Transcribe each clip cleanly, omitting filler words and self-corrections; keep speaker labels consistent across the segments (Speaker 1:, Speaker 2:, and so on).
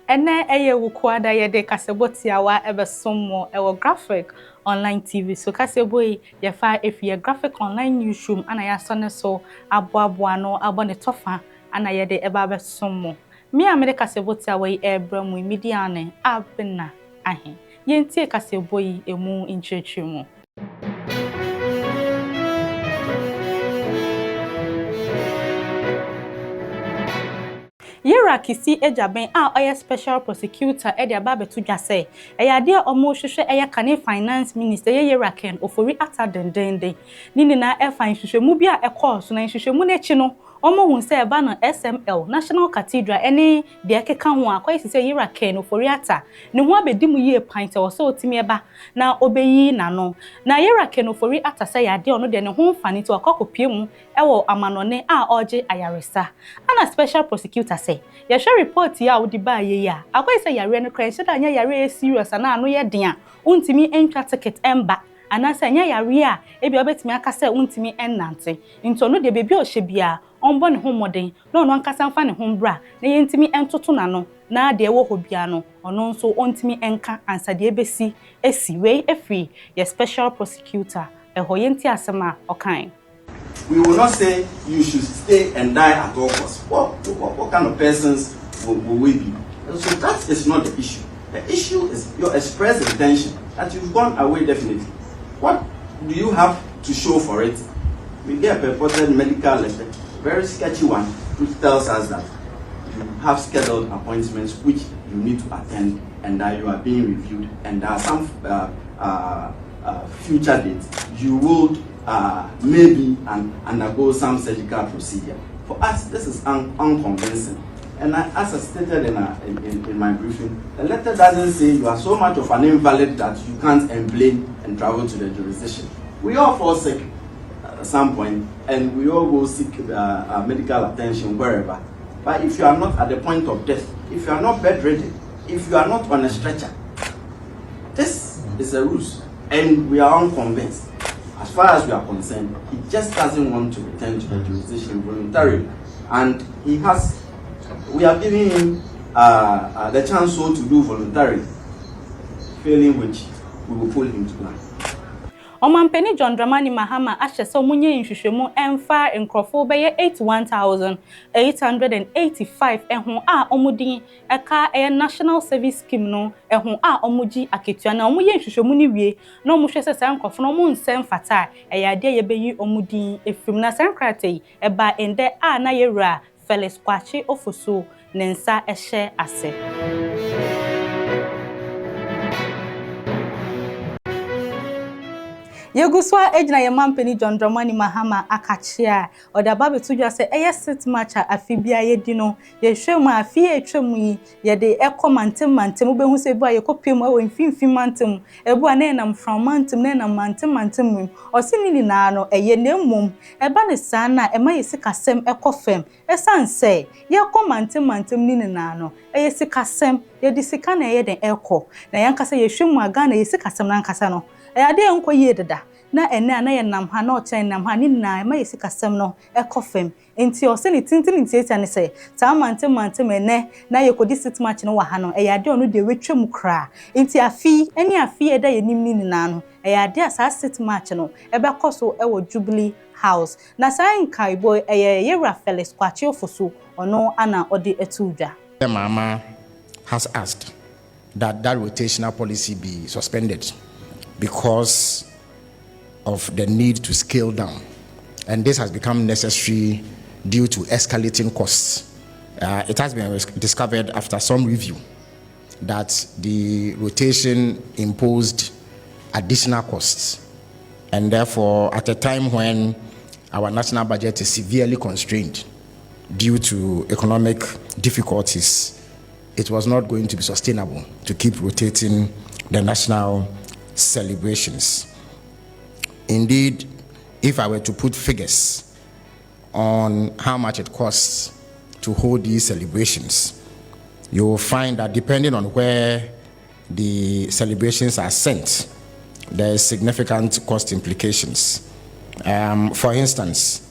Speaker 1: Ene eye wukwada yede kasebotiawa ebe somo ewo graphic online TV. So kasebo ye fa efie graphic online newsroom ana ya sone so aboabo no abone tofa ana yede eba be somo. Me amede kasebotiawa yi ebramu media ne abena ahe. Yentie kasebo yi emu inchechemu. Yera kisi ejaben a oye special prosecutor e de aba betu dwase eyade omo hwehwe eye kane finance minister yera ken Ofori Atta dendende nini na e fan hwehwemu bi a e course na hwehwemu na chi no omo hu se eba no SML National Cathedral ene de ekeka ho akoye sise yera ken Ofori Atta ne ho abedi mu ye pint wo so otimi eba na obeyi na no na yera ken Ofori Atta se yade ono de ne ho fani to akokopie mu ewo amanone a oje ayaresa ana special prosecutor se ye share report ya odi ba ye ya akwai say yare no kran sheda anya yare serious ana anu ye den a untimi entwa ticket emba ana say anya yare a ebi obetimi aka say untimi ennante nto no de bebi o hye bia onbo ne ho moden na ono ankasa mfa ne ho bra na ye ntimi entoto na no na de wo ho bia no ono nso ontimi enka ansade ebesi esi we efri ye special prosecutor eho ye nti asema okan.
Speaker 2: We will not say you should stay and die at all costs. What kind of persons will we be? So that is not the issue. The issue is your express intention that you've gone away definitely. What do you have to show for it? We get a purported medical letter, a very sketchy one, which tells us that you have scheduled appointments which you need to attend and that you are being reviewed and there are some future dates. You will maybe undergo some surgical procedure. For us, this is unconvincing. And as I stated in my briefing, the letter doesn't say you are so much of an invalid that you can't emblem and travel to the jurisdiction. We all fall sick at some point, and we all go seek medical attention wherever. But if you are not at the point of death, if you are not bedridden, if you are not on a stretcher, this is a ruse, and we are unconvinced. As far as we are concerned, he just doesn't want to return to the jurisdiction voluntarily. And we have given him the chance so to do voluntarily, failing which we will pull him to land.
Speaker 1: Omampeni John Dramani Mahama ashese omunye nhwehwemu emfa nkrofo beye 81,885 ehun a omudin eka national service scheme no ehun a omuji aketua na omuye nhwehwemu ni wie na omuhwese se nkrofo no mu nsem fata eyade yebeyi omudin efim na sankrate eba ende a na yewura Felix Kwachi Ofoso nensa ehye ase. Yeguswa ejina ye mampeni John Dramani Mahama akachia odaba betudwa se eye sit match afibia yedi no ye hwemu afie etwemu yi ye de ekomantem ubehu se bua ye kopiem e wonfimfim mantem ebu ana na mfram mantem na mantem osini na no eye nemmom eba ne saa na ema yesikasem ekofem esanse ye komantem ni na no eye sikasem ye disika na eye den eko na yankasa ye hwemu aga na yesikasem na nkasa no ade enko ye deda na ene na ye nam ha na ochen nam ha ni na ma yesikasem no ekofem enti o se ni tintin ntieta ne se ta mantem ene na ye kodi sit match no wa ha no ade onu de wetwem kra enti afi e da ye nim ni na no ade asa sit match no ebekoso ewo Jubilee House na sai kai boy yewra Felix Kwachi Ofoso ono ana odi etudwa.
Speaker 3: The Mahama has asked that rotational policy be suspended because of the need to scale down, and this has become necessary due to escalating costs. It has been discovered after some review that the rotation imposed additional costs, and therefore at a time when our national budget is severely constrained due to economic difficulties, it was not going to be sustainable to keep rotating the national celebrations. Indeed, if I were to put figures on how much it costs to hold these celebrations, you will find that depending on where the celebrations are sent, there is significant cost implications. For instance,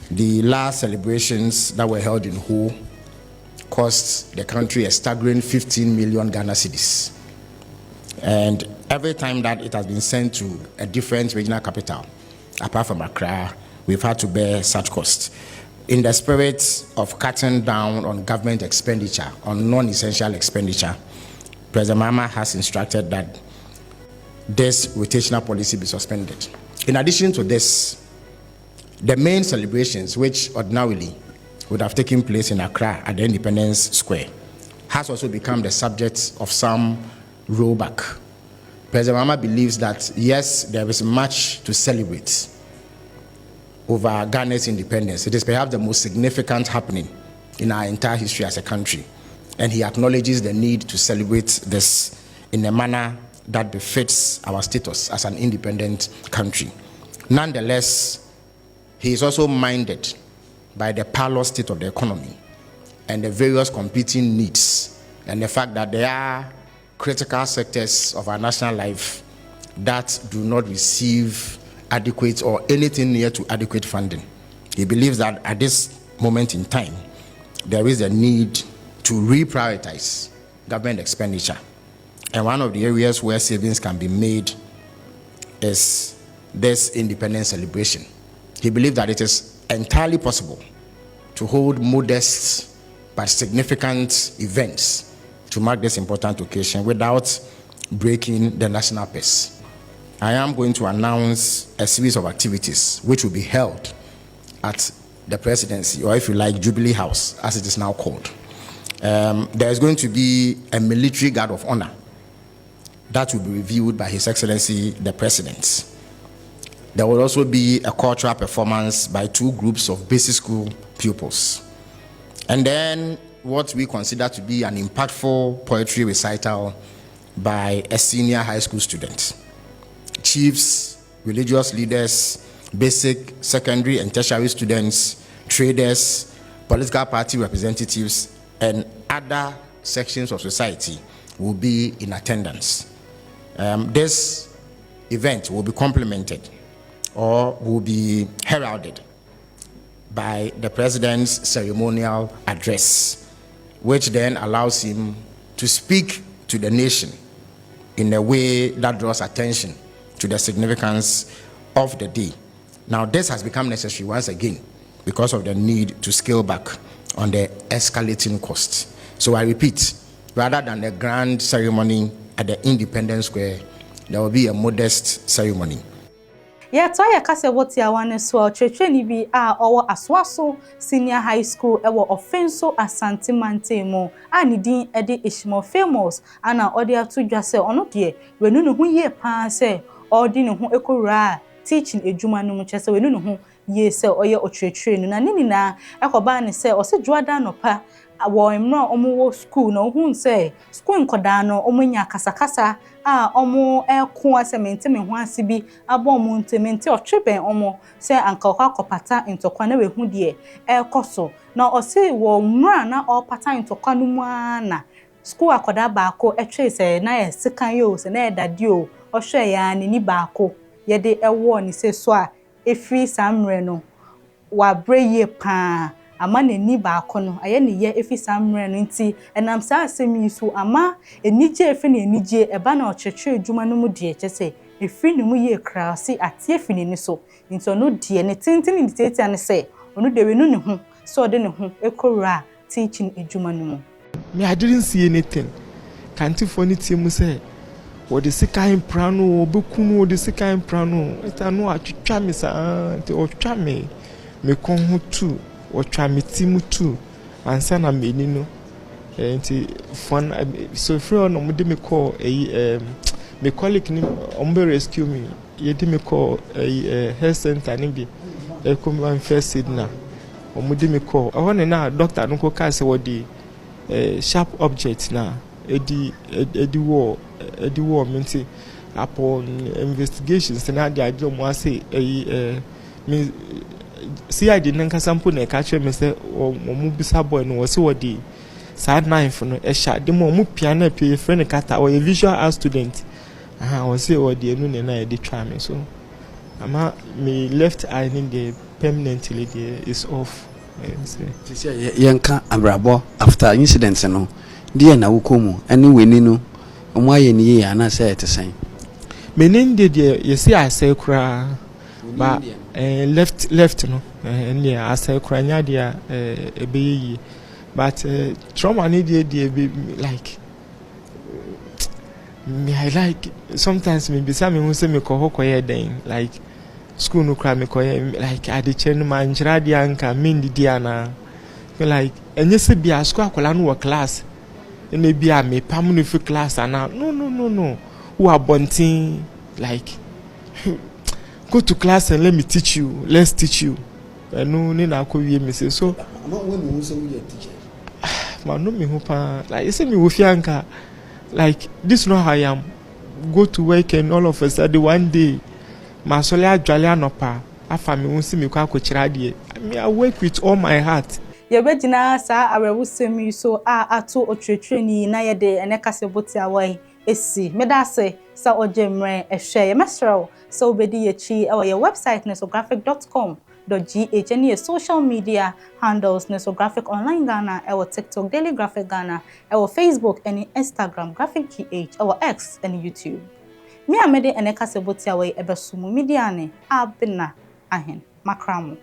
Speaker 3: the last celebrations that were held in Ho costs the country a staggering 15 million Ghana cedis. And every time that it has been sent to a different regional capital, apart from Accra, we've had to bear such costs. In the spirit of cutting down on government expenditure, on non-essential expenditure, President Mahama has instructed that this rotational policy be suspended. In addition to this, the main celebrations, which ordinarily would have taken place in Accra at the Independence Square, has also become the subject of some rollback. President Mahama believes that, yes, there is much to celebrate over Ghana's independence. It is perhaps the most significant happening in our entire history as a country. And he acknowledges the need to celebrate this in a manner that befits our status as an independent country. Nonetheless, he is also minded by the parlous state of the economy and the various competing needs, and the fact that there are critical sectors of our national life that do not receive adequate or anything near to adequate funding. He believes that at this moment in time, there is a need to reprioritize government expenditure. And one of the areas where savings can be made is this independence celebration. He believes that it is entirely possible to hold modest but significant events to mark this important occasion without breaking the national peace. I am going to announce a series of activities which will be held at the presidency, or if you like, Jubilee House, as it is now called. There is going to be a military guard of honor that will be reviewed by His Excellency the President. There will also be a cultural performance by 2 groups of basic school pupils. And then what we consider to be an impactful poetry recital by a senior high school student. Chiefs, religious leaders, basic, secondary and tertiary students, traders, political party representatives, and other sections of society will be in attendance. This event will be complemented or will be heralded by the President's ceremonial address, which then allows him to speak to the nation in a way that draws attention to the significance of the day. Now, this has become necessary once again because of the need to scale back on the escalating costs. So I repeat, rather than a grand ceremony at the Independence Square, there will be a modest ceremony.
Speaker 1: Yeah, so I kase what ya wane so checheni bi a owo Asuoso Senior High School ewo Offenso Asante Mantemo a ni din e de Ishmo Famous ana odi atudwa se ono de wenu ne ho ye pa se odi ne ho ekowura teaching edwuma no mu chese wenu ne ho ye se oye ochwechwe no na nini na ekoba ne se o se dwada no pa wo emra omo school no hu se school nkoda no omunya kasakasa a omo eko asemente me ho ase bi abo omo ntemente otweben omo se anka akopata ntokwa na we hu de ekoso na o se wo mra na o pata ntokwa no mu ana school akoda baako etwe se na ye sekan yo se na edade o o hwe ya ni baako ye de ewo ni se so a efri samre no wa breye pa ama neni baako no aye ne ye efi samre no nti enam sa asemi so ama enije efi ne enije eba na ochechwe adwuma no mu de chese efi ne mu ye krasi atie efi ne so nti no de ne tintin ni tete ane se onu de wenu ne ho so de ne ho ekowura teaching adwuma no mu.
Speaker 4: Me, I didn't see anything. Can't funny team say what the second prano bukunu the second prano eta no atwitwa me sa te otwa me kon ho tu otwa me timu tu ansa na me ni no enti fun so free no mo de me call me colleague ni ombe rescue me ye de me call health center ni bi e come first aid na omo de me call I want na doctor no ko ka say what the sharp object na edi war minti upon investigations na the idea mo say me see I didn't kasampo na catch me say mo bisa boy no was what the side knife no e sha de mo piano pay friend kata or a visual art student was say what the no na e dey try me so ama me left eye in the permanently there is off
Speaker 5: Yanka abrabo after incidents no dear na wukomu anyway no omaye ni ye ana say it say
Speaker 4: meninde de you see I say kra ba left no and yeah I say kra nya dia ebeyi but trauma ni de like me I like sometimes me be some who say me ko hokoye den like school no cry me koye like ade chen man jira dia nka mendi dia na like enye se bia school akola no class ene bia me pam no fi class ana no who are bunting like go to class and let me teach you, let's teach you no ni na ko wie me say so
Speaker 3: when you say we teacher
Speaker 4: man no me ho pa like you say me wo fi anka like this no how I am go to work and all of a sudden one day masole adwale anopa afa me won si me kwa kochira de I work with all my heart
Speaker 1: ye begina sa awewusemi so ato otwetweni na ye de ene kaseboti awai esi medase sa ojemre ehwe ye mesro so obedi ye chi e your website nesographic.com.gh and your social media handles Nesographic Online Ghana, our TikTok Daily Graphic Ghana, our Facebook and Instagram Graphic GH, our X and YouTube. Me amede eneka seboti away ebesumu media ne abena ahen makramo.